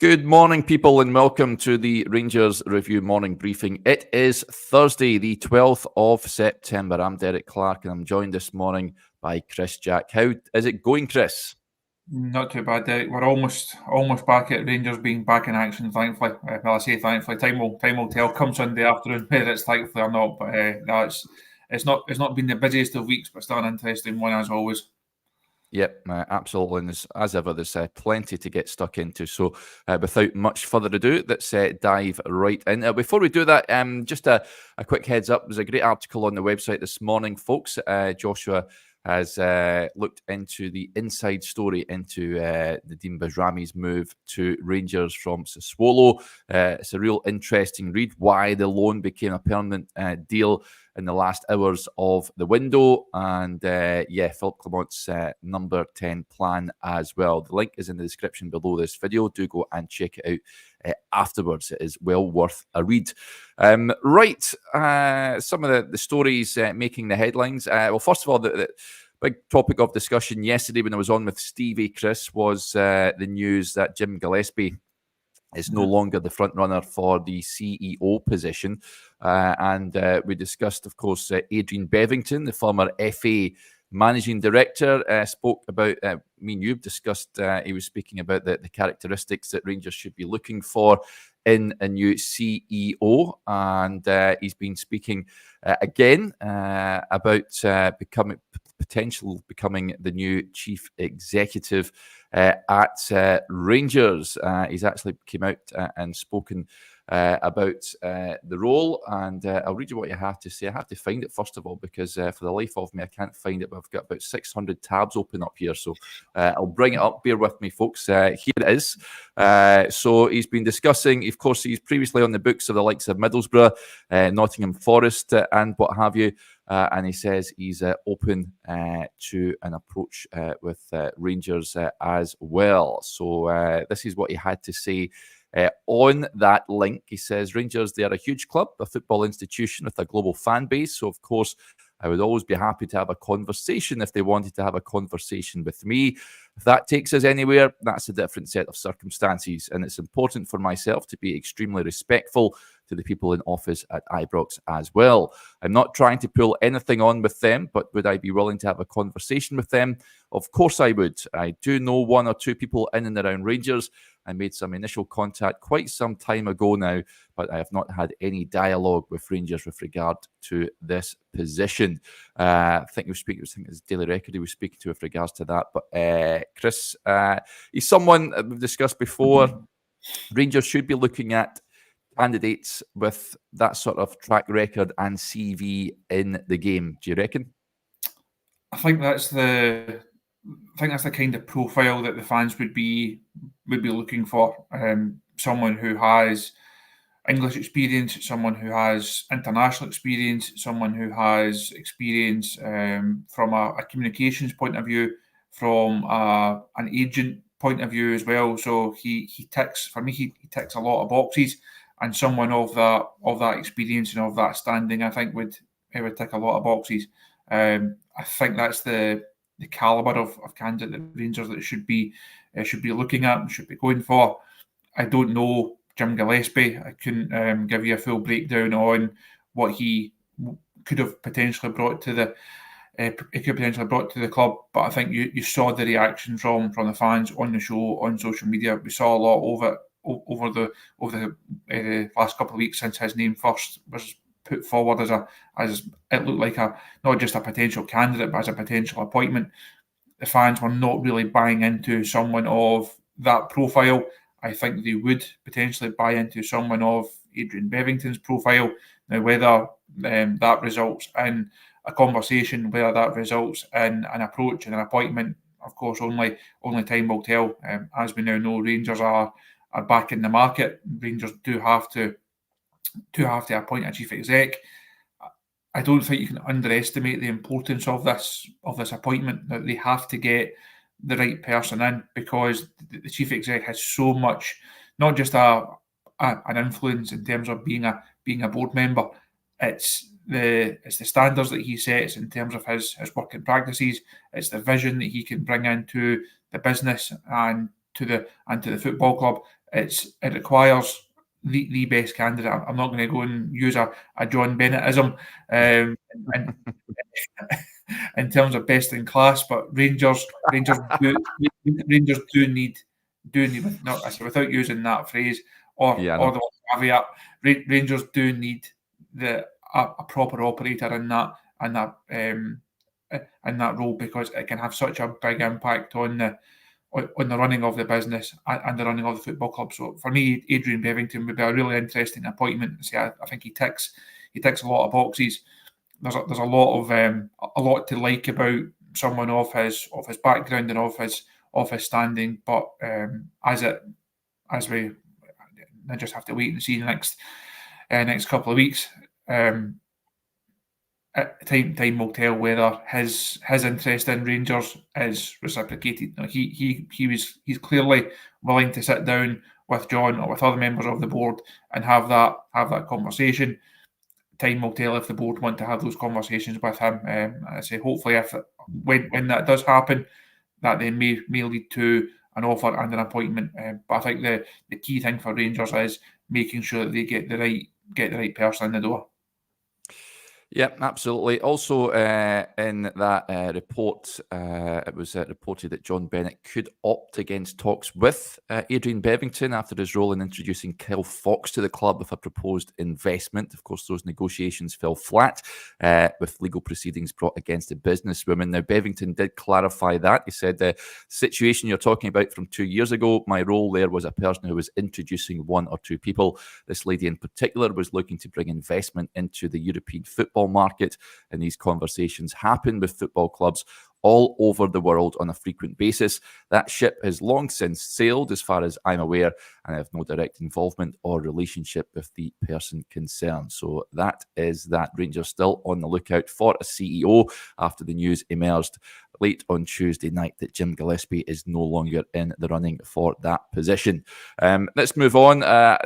Good morning, people, and welcome to the Rangers Review Morning Briefing. It is Thursday, the 12th of September. I'm Derek Clark, and I'm joined this morning by Chris Jack. How is it going, Chris? Not too bad, Derek. We're almost back at Rangers being back in action. Thankfully, well, I say thankfully. Time will tell. Come Sunday afternoon, whether it's thankfully or not. But no, it's not been the busiest of weeks, but still an interesting one as always. Yep, absolutely. And as ever, there's plenty to get stuck into. So without much further ado, let's dive right in. Before we do that, just a quick heads up. There's a great article on the website this morning, folks. Joshua has looked into the inside story into Nadeem Bajrami's move to Rangers from Sassuolo. It's a real interesting read, why the loan became a permanent deal in the last hours of the window. And Philip Clement's number 10 plan as well. The link is in the description below this video. Do go and check it out afterwards. It is well worth a read. Some of the stories making the headlines. Well, first of all, the big topic of discussion yesterday when I was on with Stevie, Chris, was the news that Jim Gillespie is no longer the front runner for the CEO position. And we discussed, of course, Adrian Bevington, the former FA managing director, spoke about, me and you discussed, he was speaking about the characteristics that Rangers should be looking for in a new CEO. And he's been speaking again about becoming the new chief executive at Rangers. He's actually came out and spoken about the role, and I'll read you what you have to say. I have to find it first of all because for the life of me I can't find it, but I've got about 600 tabs open up here, so I'll bring it up. Bear with me, folks. Here it is. So he's been discussing, of course, he's previously on the books of the likes of Middlesbrough, Nottingham Forest, and what have you. And he says he's open to an approach with Rangers as well. So this is what he had to say on that link. He says, Rangers, they are a huge club, a football institution with a global fan base. So, of course, I would always be happy to have a conversation if they wanted to have a conversation with me. If that takes us anywhere, that's a different set of circumstances. And it's important for myself to be extremely respectful to the people in office at Ibrox as well. I'm not trying to pull anything on with them, but would I be willing to have a conversation with them? Of course I would. I do know one or two people in and around Rangers. I made some initial contact quite some time ago now, but I have not had any dialogue with Rangers with regard to this position. I think it's Daily Record he was speaking to with regards to that. But Chris, he's someone we've discussed before. Rangers should be looking at candidates with that sort of track record and CV in the game. Do you reckon? I think that's the kind of profile that the fans would be looking for. Someone who has English experience, someone who has international experience, someone who has experience from a communications point of view, from an agent point of view as well. So he ticks, for me, he ticks a lot of boxes, and someone of that experience and of that standing, I think would tick a lot of boxes. I think that's the caliber of candidate that Rangers that should be looking at and should be going for. I don't know Jim Gillespie. I couldn't give you a full breakdown on what he could have potentially brought to the club, but I think you saw the reaction from the fans on the show, on social media. We saw a lot of it over the last couple of weeks since his name first was put forward as it looked like not just a potential candidate, but as a potential appointment. The fans were not really buying into someone of that profile. I think they would potentially buy into someone of Adrian Bevington's profile. Now, whether that results in a conversation, whether that results in an approach and an appointment, of course, only time will tell. As we now know, Rangers are back in the market. Rangers do have to appoint a chief exec. I don't think you can underestimate the importance of this appointment, that they have to get the right person in, because the chief exec has so much, not just an influence in terms of being a board member. It's the standards that he sets in terms of his working practices. It's the vision that he can bring into the business, and to the football club. It requires the best candidate. I'm not going to go and use a John Bennettism and in terms of best in class, but Rangers do need no, I say without using that phrase or the caveat, Rangers do need a proper operator in that role, because it can have such a big impact on the running of the business and the running of the football club. So for me, Adrian Bevington would be a really interesting appointment. See, I think he ticks a lot of boxes. There's a lot to like about someone of his background and of his standing. But as we just have to wait and see the next couple of weeks. Time will tell whether his interest in Rangers is reciprocated. He's clearly willing to sit down with John or with other members of the board and have that conversation. Time will tell if the board want to have those conversations with him. I say hopefully when that does happen, that then may lead to an offer and an appointment. But I think the key thing for Rangers is making sure that they get the right person in the door. Yeah, absolutely. Also, in that report, it was reported that John Bennett could opt against talks with Adrian Bevington after his role in introducing Kyle Fox to the club with a proposed investment. Of course, those negotiations fell flat with legal proceedings brought against the businesswoman. Now, Bevington did clarify that. He said, the situation you're talking about from 2 years ago, my role there was a person who was introducing one or two people. This lady in particular was looking to bring investment into the European football market, and these conversations happen with football clubs all over the world on a frequent basis. That ship has long since sailed, as far as I'm aware, and I have no direct involvement or relationship with the person concerned. So that is that. Rangers still on the lookout for a CEO after the news emerged late on Tuesday night that Jim Gillespie is no longer in the running for that position. Let's move on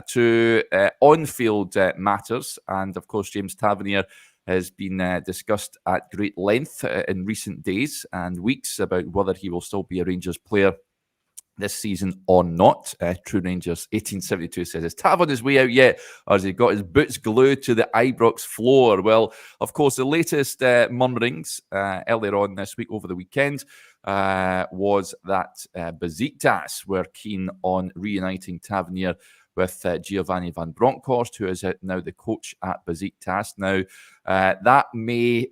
to on-field matters. And of course, James Tavernier has been discussed at great length in recent days and weeks about whether he will still be a Rangers player this season or not. True Rangers 1872 says, is Tav on his way out yet, or has he got his boots glued to the Ibrox floor? Well, of course, the latest murmurings earlier on this week, over the weekend, was that Besiktas were keen on reuniting Tavernier with Giovanni van Bronckhorst, who is now the coach at Besiktas. Now, that may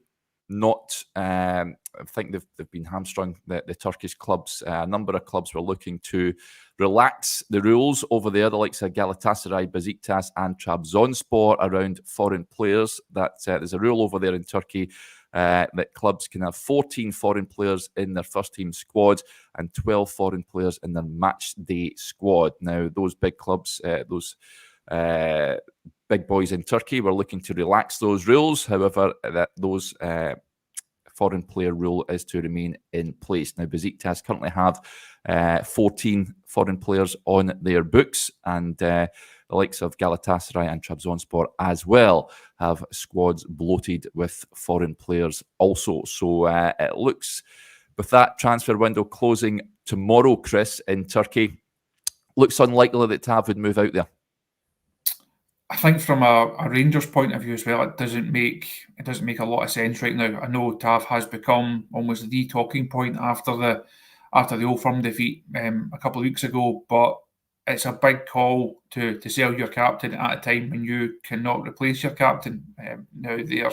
not, I think they've been hamstrung, the Turkish clubs. A number of clubs were looking to relax the rules over there, the likes of Galatasaray, Besiktas and Trabzonspor, around foreign players. That there's a rule over there in Turkey that clubs can have 14 foreign players in their first team squad and 12 foreign players in their match day squad. Now, those big clubs, those big boys in Turkey were looking to relax those rules. However, that those foreign player rule is to remain in place. Now, Besiktas currently have 14 foreign players on their books, and the likes of Galatasaray and Trabzonspor as well have squads bloated with foreign players also. So it looks, with that transfer window closing tomorrow, Chris, in Turkey, looks unlikely that Tav would move out there. I think from a Rangers point of view as well, it doesn't make a lot of sense right now. I know Tav has become almost the talking point after the Old Firm defeat a couple of weeks ago, but it's a big call to sell your captain at a time when you cannot replace your captain. Now they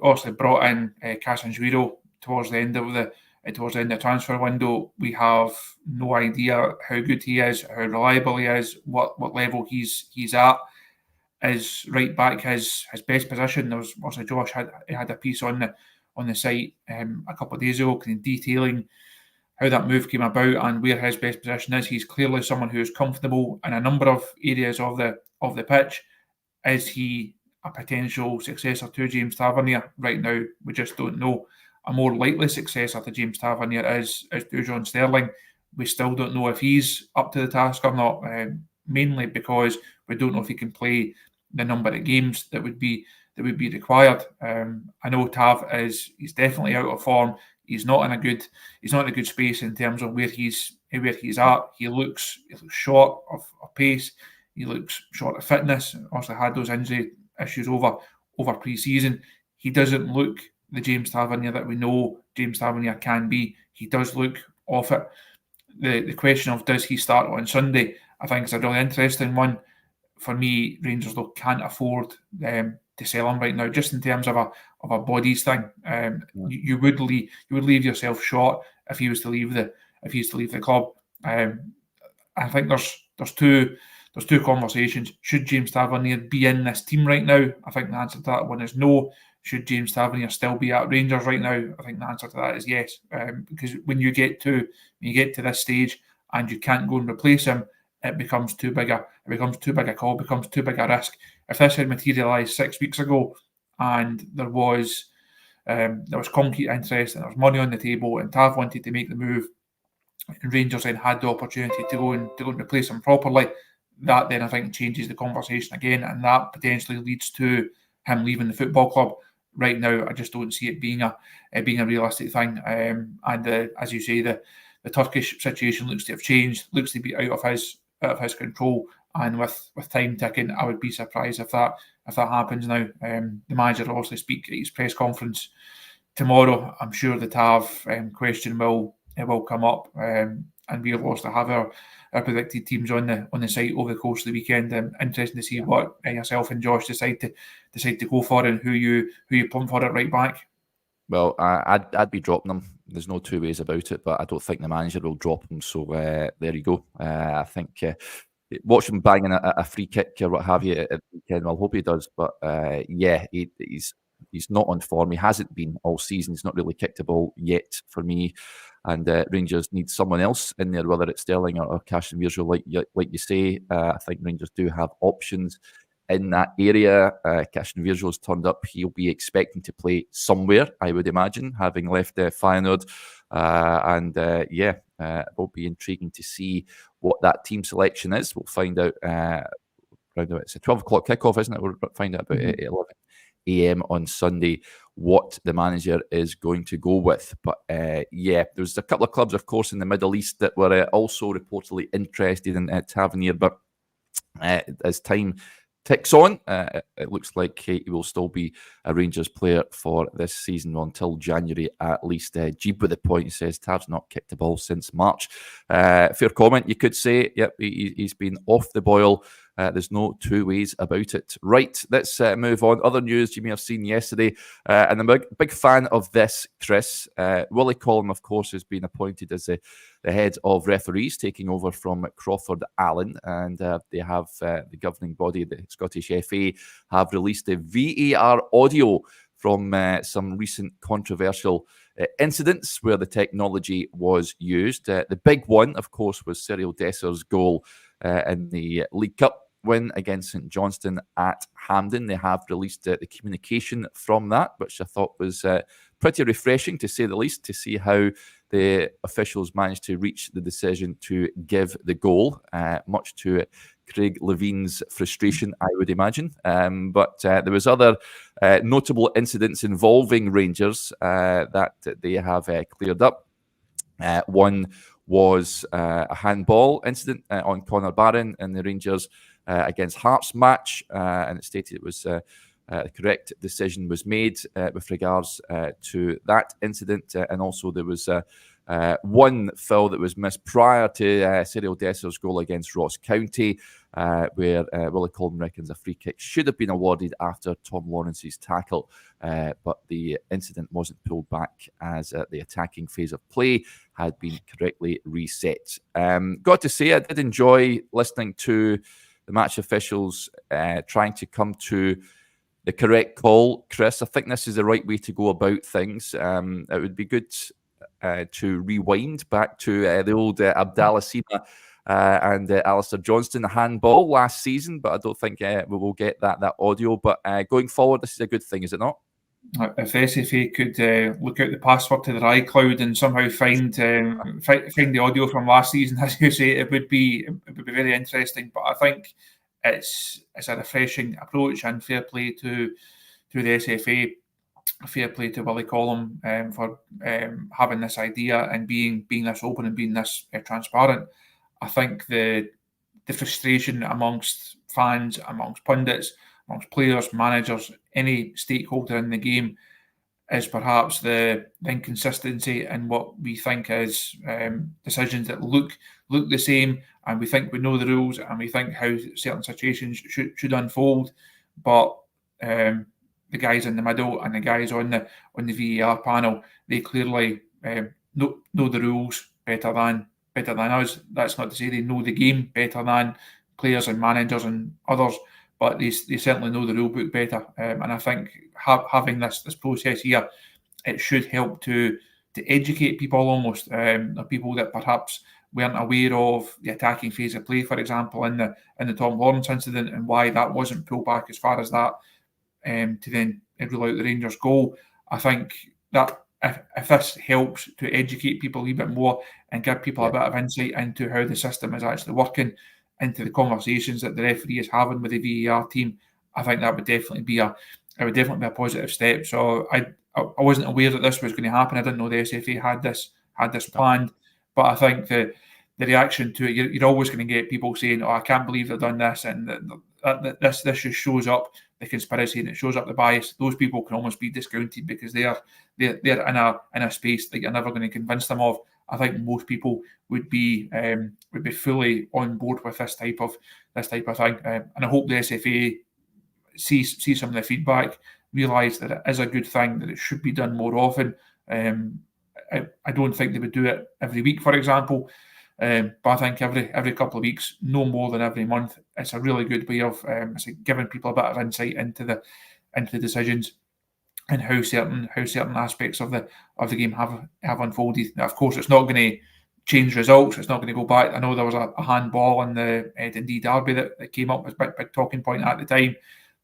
obviously brought in Casemiro towards the end of the transfer window. We have no idea how good he is, how reliable he is, what level he's at. Is right back his best position. There was also Josh had a piece on the site a couple of days ago, kind of detailing how that move came about and where his best position is. He's clearly someone who is comfortable in a number of areas of the pitch. Is he a potential successor to James Tavernier? Right now, we just don't know. A more likely successor to James Tavernier is Dujon Sterling. We still don't know if he's up to the task or not, mainly because we don't know if he can play the number of games that would be required. I know Tav he's definitely out of form. he's not in a good space in terms of where he's at. He looks short of pace. He looks short of fitness. Also had those injury issues over pre-season. He doesn't look the James Tavernier that we know James Tavernier can be. He does look off it. The question of does he start on Sunday, I think is a really interesting one. For me, Rangers though can't afford to sell him right now, just in terms of a bodies thing. You would leave yourself short if he was to leave the club. I think there's two conversations. Should James Tavernier be in this team right now? I think the answer to that one is no. Should James Tavernier still be at Rangers right now? I think the answer to that is yes. Because when you get to this stage and you can't go and replace him, it becomes too big a call, becomes too big a risk. If this had materialised 6 weeks ago and there was concrete interest and there was money on the table and Tav wanted to make the move and Rangers then had the opportunity to go and replace him properly, that then I think changes the conversation again, and that potentially leads to him leaving the football club. Right now, I just don't see it being a realistic thing. As you say, the Turkish situation looks to have changed, looks to be out of his control, and with time ticking, I would be surprised if that happens now. The manager will obviously speak at his press conference tomorrow. I'm sure the Tav question will come up, and we'll also have our predicted teams on the site over the course of the weekend. Interesting to see what yourself and Josh decide to go for and who you pump for it right back. Well, I'd be dropping them. There's no two ways about it, but I don't think the manager will drop them. So there you go. I think watch him banging a free kick or what have you at the weekend. Well, I hope he does. But he's not on form. He hasn't been all season. He's not really kicked a ball yet for me. And Rangers need someone else in there, whether it's Sterling or Cashin Virgil, like you say. I think Rangers do have options in that area. Cashin Virgil's turned up. He'll be expecting to play somewhere, I would imagine, having left Feyenoord. It will be intriguing to see what that team selection is. We'll find out. It's a 12 o'clock kickoff, isn't it? We'll find out about 11 a.m. on Sunday what the manager is going to go with. But there's a couple of clubs, of course, in the Middle East that were also reportedly interested in Tavernier. But as time ticks on, it looks like he will still be a Rangers player for this season until January at least. Jeeb with the point, he says Tav's not kicked the ball since March. Fair comment, you could say. Yep, he's been off the boil. There's no two ways about it. Right, let's move on. Other news you may have seen yesterday, and I'm a big fan of this, Chris. Willie Collum, of course, has been appointed as the head of referees, taking over from Crawford Allen, and they have the governing body, the Scottish FA, have released a VAR audio from some recent controversial incidents where the technology was used. The big one, of course, was Cyril Desser's goal in the League Cup win against St Johnstone at Hampden. They have released the communication from that, which I thought was pretty refreshing, to say the least, to see how the officials managed to reach the decision to give the goal, much to Craig Levine's frustration, I would imagine. But there was other notable incidents involving Rangers that they have cleared up. One was a handball incident on Conor Barron in the Rangers against Hearts match, and it stated it was the correct decision was made with regards to that incident, and also there was one foul that was missed prior to Cyril Desser's goal against Ross County, where Willie Collum reckons a free kick should have been awarded after Tom Lawrence's tackle, but the incident wasn't pulled back as the attacking phase of play had been correctly reset. Got to say, I did enjoy listening to the match officials trying to come to the correct call, Chris. I think this is the right way to go about things. It would be good to rewind back to the old Abdallah Sina and Alistair Johnston handball last season, but I don't think we will get that audio. But going forward, this is a good thing, is it not? If SFA could look out the password to their iCloud and somehow find the audio from last season, as you say, it would be very interesting. But I think it's a refreshing approach, and fair play to the SFA fair play to Willie Collum for having this idea and being this open and being this transparent. I think the frustration amongst fans, amongst pundits, amongst players, managers, any stakeholder in the game is perhaps the inconsistency in what we think is decisions that look the same, and we think we know the rules, and we think how certain situations should unfold, but the guys in the middle and the guys on the VAR panel, they clearly know the rules better than us. That's not to say they know the game better than players and managers and others, but they certainly know the rule book better. And I think having this process here, it should help to educate people almost, people that perhaps weren't aware of the attacking phase of play, for example, in the Tom Lawrence incident, and why that wasn't pulled back as far as that to then rule out the Rangers goal. I think that if this helps to educate people a little bit more and give people a bit of insight into how the system is actually working, into the conversations that the referee is having with the VAR team, I think that would definitely be a positive step. So I wasn't aware that this was going to happen. I didn't know the SFA had this planned, but I think the reaction to it, you're always going to get people saying, "Oh, I can't believe they've done this," and this just shows up the conspiracy and it shows up the bias. Those people can almost be discounted because they're in a space that you're never going to convince them of. I think most people would be fully on board with this type of thing, and I hope the SFA see some of the feedback, realise that it is a good thing, that it should be done more often. I don't think they would do it every week, for example, but I think every couple of weeks, no more than every month. It's a really good way of giving people a bit of insight into the decisions and how certain aspects of the game have unfolded. Now, of course, it's not going to change results. It's not going to go back. I know there was a handball in the Dundee derby that came up as a big talking point at the time.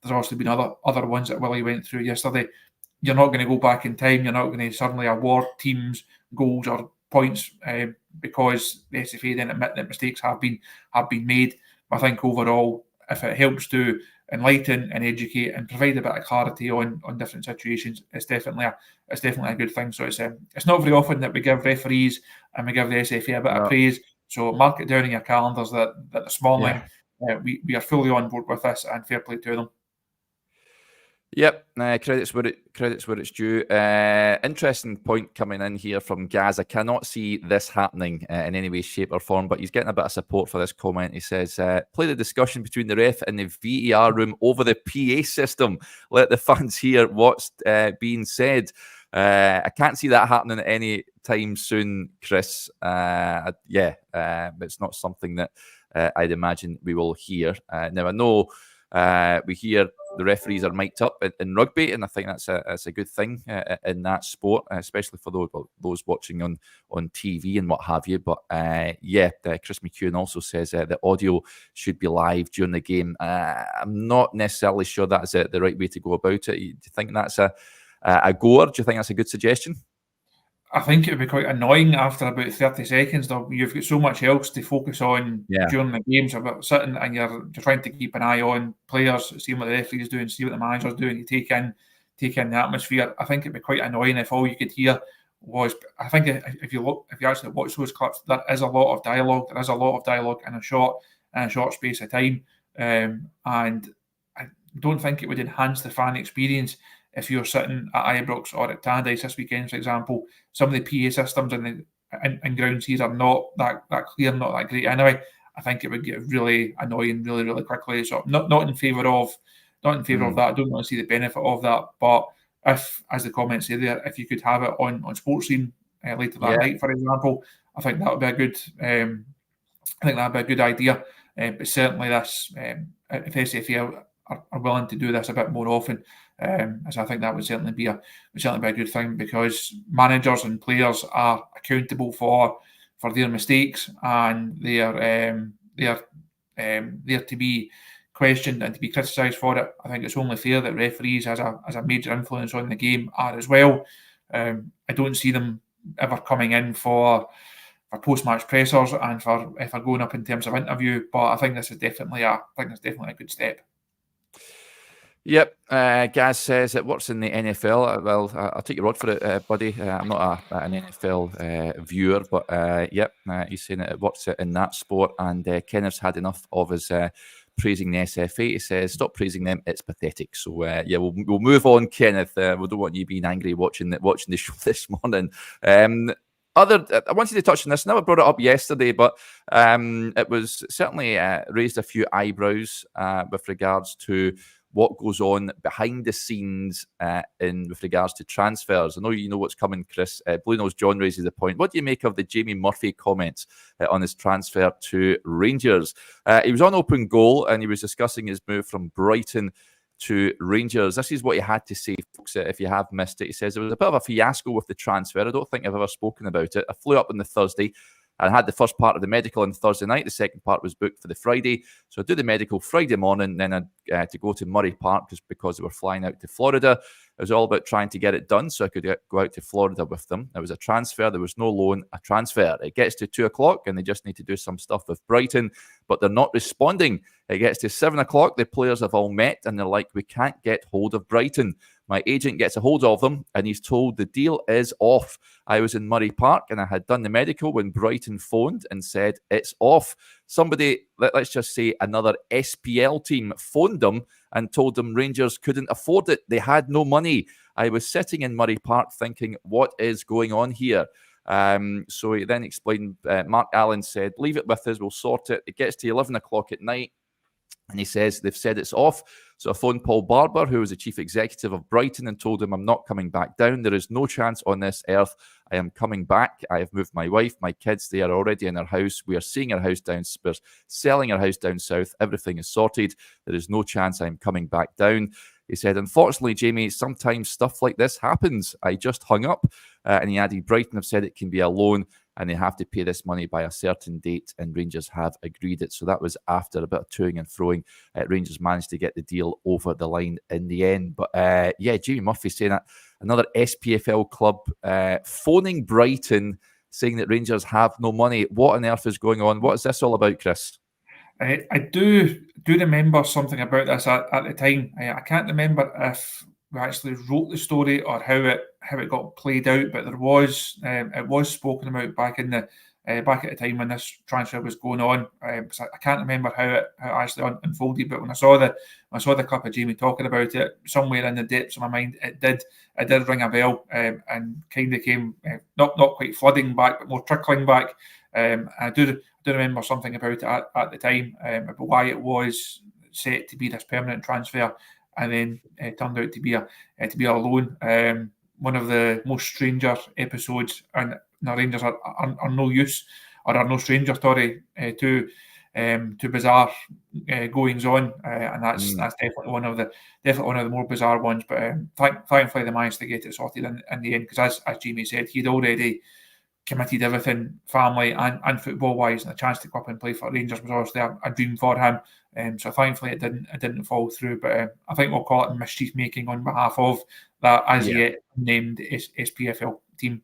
There's also been other ones that Willie went through yesterday. You're not going to go back in time. You're not going to suddenly award teams goals or points because the SFA then admit that mistakes have been made. But I think overall, if it helps to enlighten and educate and provide a bit of clarity on different situations, it's definitely a good thing. So it's not very often that we give referees and we give the SFA a bit of praise. So mark it down in your calendars that this morning we are fully on board with this, and fair play to them. Yep, credits where it's due. Interesting point coming in here from Gaz. I cannot see this happening in any way, shape, or form, but he's getting a bit of support for this comment. He says, "Play the discussion between the ref and the VAR room over the PA system. Let the fans hear what's being said." I can't see that happening any time soon, Chris. It's not something that I'd imagine we will hear. Now, I know we hear the referees are mic'd up in rugby, and I think that's a good thing in that sport, especially for those watching on TV and what have you. But Chris McEwen also says the audio should be live during the game. I'm not necessarily sure that's the right way to go about it. Do you think that's a goer? Do you think that's a good suggestion? I think it would be quite annoying after about 30 seconds. Though you've got so much else to focus on during the games. About sitting and you're trying to keep an eye on players, seeing what the referee's doing, see what the manager's doing. You take in the atmosphere. I think it'd be quite annoying if all you could hear was. I think if you actually watch those clips, there is a lot of dialogue. There is a lot of dialogue in a short space of time, and I don't think it would enhance the fan experience. If you're sitting at Ibrox or at Tannadice this weekend, for example, some of the PA systems in grounds here are not that clear, not that great anyway. I think it would get really annoying really, really quickly. So not in favour of that. I don't want to see the benefit of that. But if, as the comments say there, if you could have it on Sports Scene later that night, for example, I think that would be a good. I think that'd be a good idea. But certainly, this if SFA are willing to do this a bit more often, as I think that would certainly be a good thing, because managers and players are accountable for their mistakes, and they are there to be questioned and to be criticised for it. I think it's only fair that referees, as a major influence on the game, are as well. I don't see them ever coming in for post-match pressers and for going up in terms of interview, but I think this is definitely a good step. Yep, Gaz says it works in the NFL. Well, I'll take your word for it, buddy. I'm not an NFL viewer, but yep, he's saying it works in that sport. And Kenneth's had enough of his praising the SFA. He says, "Stop praising them; it's pathetic." So yeah, we'll move on, Kenneth. We don't want you being angry watching the show this morning. I wanted to touch on this. I never brought it up yesterday, but it was certainly raised a few eyebrows with regards to what goes on behind the scenes with regards to transfers. I know you know what's coming, Chris. Blue Nose John raises the point. What do you make of the Jamie Murphy comments on his transfer to Rangers? He was on open goal and he was discussing his move from Brighton to Rangers. This is what he had to say, folks, if you have missed it. He says, "There was a bit of a fiasco with the transfer. I don't think I've ever spoken about it. I flew up on the Thursday and had the first part of the medical on Thursday night. The second part was booked for the Friday. So I do the medical Friday morning, then I had to go to Murray Park just because they were flying out to Florida. It was all about trying to get it done so I could go out to Florida with them. It was a transfer. There was no loan, a transfer. It gets to 2 o'clock and they just need to do some stuff with Brighton, but they're not responding. It gets to 7 o'clock. The players have all met and they're like, we can't get hold of Brighton. My agent gets a hold of them and he's told the deal is off. I was in Murray Park and I had done the medical when Brighton phoned and said it's off. Somebody, let's just say another SPL team, phoned them and told them Rangers couldn't afford it. They had no money. I was sitting in Murray Park thinking, what is going on here? So he then explained, Mark Allen said, leave it with us, we'll sort it. It gets to 11 o'clock at night. And he says they've said it's off. So I phoned Paul Barber, who was the chief executive of Brighton, and told him I'm not coming back down. There is no chance on this earth I am coming back. I have moved my wife, my kids. They are already in our house. We are seeing our house down. We're selling our house down south. Everything is sorted. There is no chance I'm coming back down. He said, unfortunately, Jamie, sometimes stuff like this happens. I just hung up. And he added, Brighton have said it can be a loan and they have to pay this money by a certain date, and Rangers have agreed it. So that was after a bit of toing and froing. Rangers managed to get the deal over the line in the end. But yeah, Jamie Murphy saying that another SPFL club phoning Brighton, saying that Rangers have no money. What on earth is going on? What is this all about, Chris? I do remember something about this at the time. I can't remember if we actually wrote the story or how it got played out, but there was it was spoken about back at the time when this transfer was going on. I can't remember how it actually unfolded, but when I saw the clip of Jamie talking about it, somewhere in the depths of my mind, it did ring a bell, and kind of came not quite flooding back, but more trickling back. I do remember something about it at the time, about why it was set to be this permanent transfer, and then it turned out to be a loan. One of the most stranger episodes, and the Rangers are no use, or are no stranger, sorry, to bizarre goings on, and that's definitely one of the more bizarre ones. But thankfully they managed to get it sorted in the end, because as Jamie said, he'd already committed everything, family and football wise, and the chance to go up and play for Rangers was obviously a dream for him. So thankfully it didn't fall through. But I think we'll call it mischief making on behalf of that as yet named SPFL team.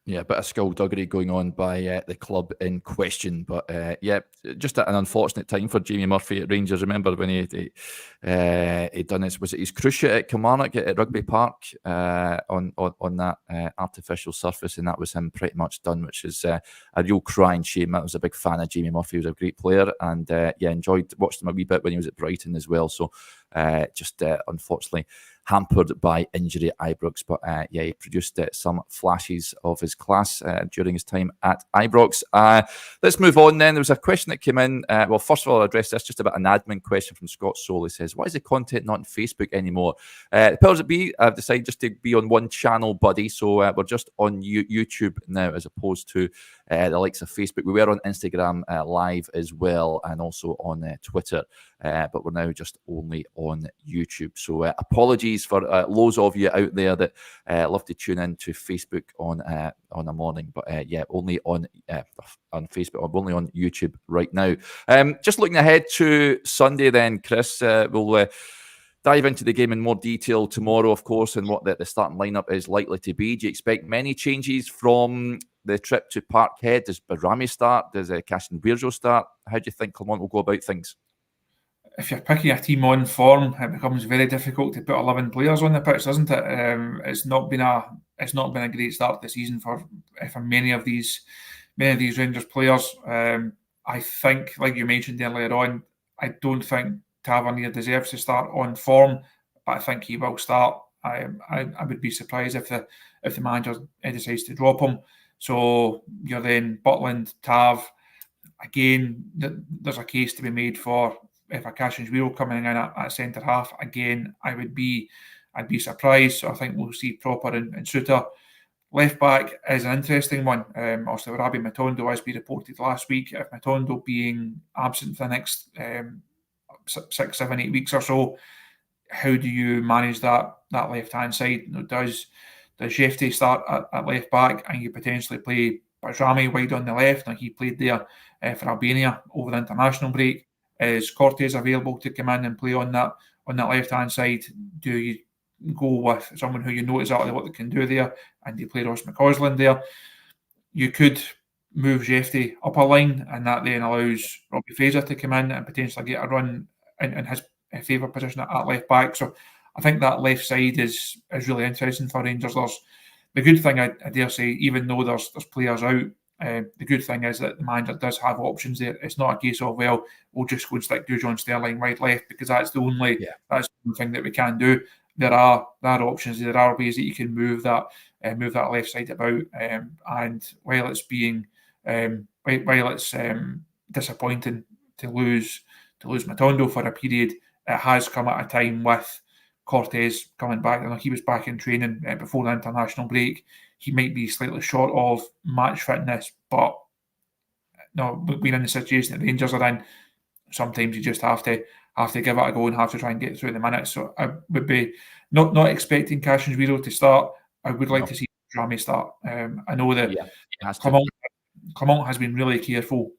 Yeah, a bit of skullduggery going on by the club in question. But yeah, just an unfortunate time for Jamie Murphy at Rangers. Remember when he done his, was it his cruciate at Kilmarnock at Rugby Park on that artificial surface, and that was him pretty much done, which is a real crying shame. I was a big fan of Jamie Murphy. He was a great player, and yeah, watched him a wee bit when he was at Brighton as well. So just unfortunately hampered by injury at Ibrox. But yeah, he produced some flashes of his class during his time at Ibrox. Let's move on then. There was a question that came in. Well, first of all, I'll address this, just about an admin question from Scott Soul. He says, why is the content not on Facebook anymore? The powers that be, I've decided just to be on one channel, buddy. So we're just on YouTube now, as opposed to the likes of Facebook. We were on Instagram live as well, and also on Twitter. But we're now just only on YouTube. So apologies for loads of you out there that love to tune in to Facebook on a morning. But yeah, only on Facebook. I'm only on YouTube right now. Just looking ahead to Sunday then, Chris, we'll dive into the game in more detail tomorrow, of course, and what the starting lineup is likely to be. Do you expect many changes from the trip to Parkhead? Does Barami start? Does Caston Birjo start? How do you think Clermont will go about things? if you're picking a team on form, it becomes very difficult to put 11 players on the pitch, doesn't it? It's not been a great start to the season for many of these Rangers players. I think, like you mentioned earlier on, I don't think Tavernier deserves to start on form, but I think he will start. I would be surprised if the manager decides to drop him. So you're then Butland, Tav. Again, there's a case to be made for if a Cashin's coming in at centre half. Again, I'd be surprised. So I think we'll see Proper and Suter. Left back is an interesting one. Also, Rabi Matondo, as we reported last week, if Matondo being absent for the next 6, 7, 8 weeks or so, how do you manage that left-hand side? Does Jefte start at left back and you potentially play Bajrami wide on the left, like he played there for Albania over the international break? Is Cortés available to come in and play on that left-hand side? Do you go with someone who you know exactly what they can do there and you play Ross McCausland there? You could move Jefte up a line and that then allows Robbie Fraser to come in and potentially get a run in his favourite position at left back. So I think that left side is really interesting for Rangers. There's the good thing, I dare say, even though there's players out, the good thing is that the manager does have options there. It's not a case of, well, we'll just go and stick to John Sterling right left because that's the only thing that we can do. There are options. There are ways that you can move that left side about. And while it's disappointing to lose Matondo for a period, it has come at a time with Cortés coming back. I know he was back in training before the international break. He might be slightly short of match fitness, but no, being in the situation that Rangers are in, sometimes you just have to give it a go and have to try and get through the minutes. So I would be not expecting Cashin's to start. I would like to see Rami start. I know that Clement has been really careful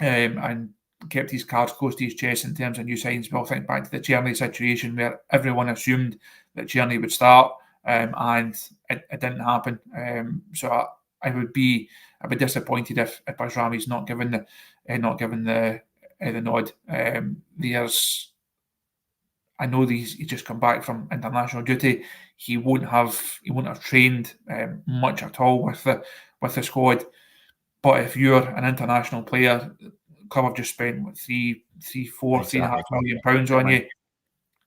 and kept his cards close to his chest in terms of new signs. We'll think back to the Czerny situation where everyone assumed that Czerny would start and it didn't happen. So I would be disappointed if Bajrami's not given the nod. I know he's just come back from international duty. He won't have trained much at all with the squad. But if you're an international player, club have just spent £3.5 million on you.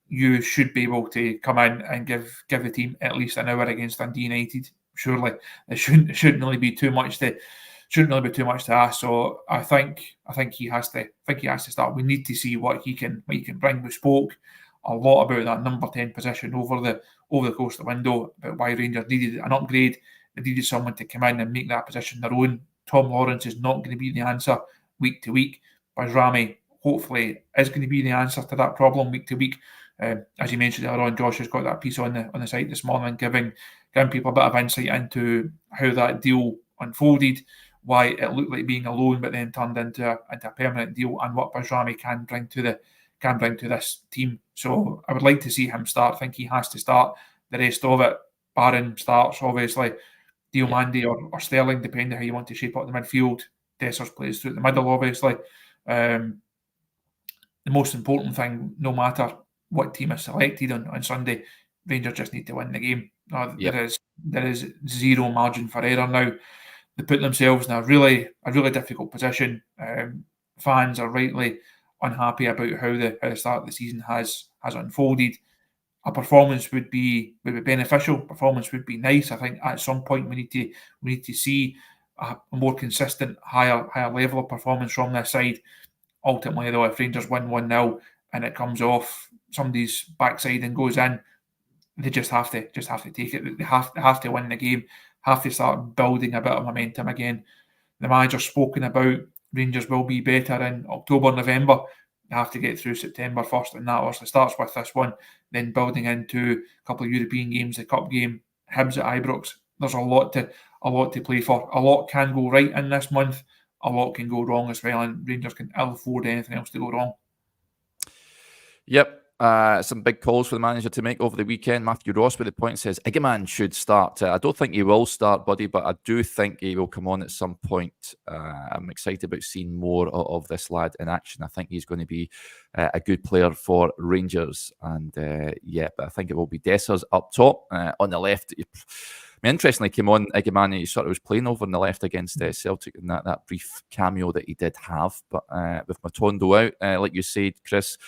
You should be able to come in and give the team at least an hour against Dundee United. Surely it shouldn't really be too much to ask. So I think he has to start. We need to see what he can bring. We spoke a lot about that number 10 position over the course of the window, about why Rangers needed an upgrade. They needed someone to come in and make that position their own. Tom Lawrence is not going to be the answer week to week. Bajrami hopefully is going to be the answer to that problem week to week. As you mentioned earlier on, Josh has got that piece on the site this morning, giving people a bit of insight into how that deal unfolded, why it looked like being a loan, but then turned into a permanent deal, and what Bajrami can bring to this team. So I would like to see him start. I think he has to start. The rest of it, Barron starts obviously. Diomande or Sterling, depending on how you want to shape up the midfield. Dessers plays through the middle, obviously. The most important thing, no matter what team is selected on Sunday, Rangers just need to win the game. There is zero margin for error now. They put themselves in a really difficult position. Fans are rightly unhappy about how the start of the season has unfolded. A performance would be beneficial. Performance would be nice. I think at some point we need to see a more consistent, higher level of performance from this side. Ultimately, though, if Rangers win 1-0 and it comes off somebody's backside and goes in, they just have to take it. They have to win the game. Have to start building a bit of momentum again. The manager's spoken about Rangers will be better in October, November. You have to get through September first, and that also starts with this one, then building into a couple of European games, the cup game, Hibs at Ibrox. There's a lot to play for. A lot can go right in this month. A lot can go wrong as well, and Rangers can ill afford anything else to go wrong. Yep. Some big calls for the manager to make over the weekend. Matthew Ross with the point says Igman should start. I don't think he will start, buddy, but I do think he will come on at some point. I'm excited about seeing more of this lad in action. I think he's going to be a good player for Rangers. And but I think it will be Dessers up top. On the left, interestingly, came on Igman. He sort of was playing over on the left against Celtic in that brief cameo that he did have. But with Matondo out, like you said, Chris,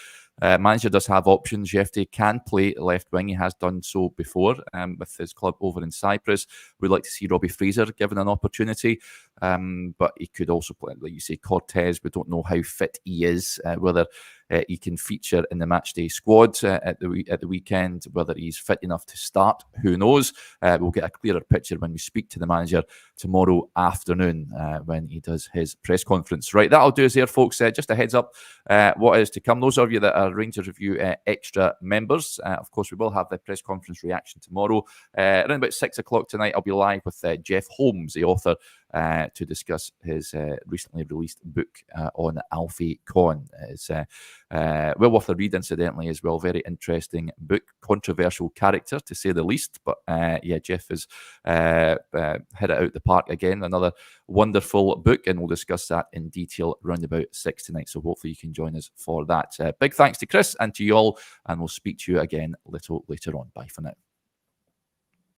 manager does have options. Jefte can play left wing. He has done so before with his club over in Cyprus. We'd like to see Robbie Fraser given an opportunity. But he could also play, like you say, Cortez. We don't know how fit he is, whether he can feature in the matchday squad at the weekend, whether he's fit enough to start. Who knows? We'll get a clearer picture when we speak to the manager tomorrow afternoon when he does his press conference. Right, that'll do us here, folks. Just a heads up what is to come. Those of you that are Rangers Review Extra members, of course, we will have the press conference reaction tomorrow. Around about 6 o'clock tonight, I'll be live with Jeff Holmes, the author, to discuss his recently released book on Alfie Conn. It's well worth a read, incidentally, as well. Very interesting book, controversial character, to say the least. But Jeff has hit it out the park again. Another wonderful book, and we'll discuss that in detail around about 6 tonight. So hopefully you can join us for that. Big thanks to Chris and to you all, and we'll speak to you again a little later on. Bye for now.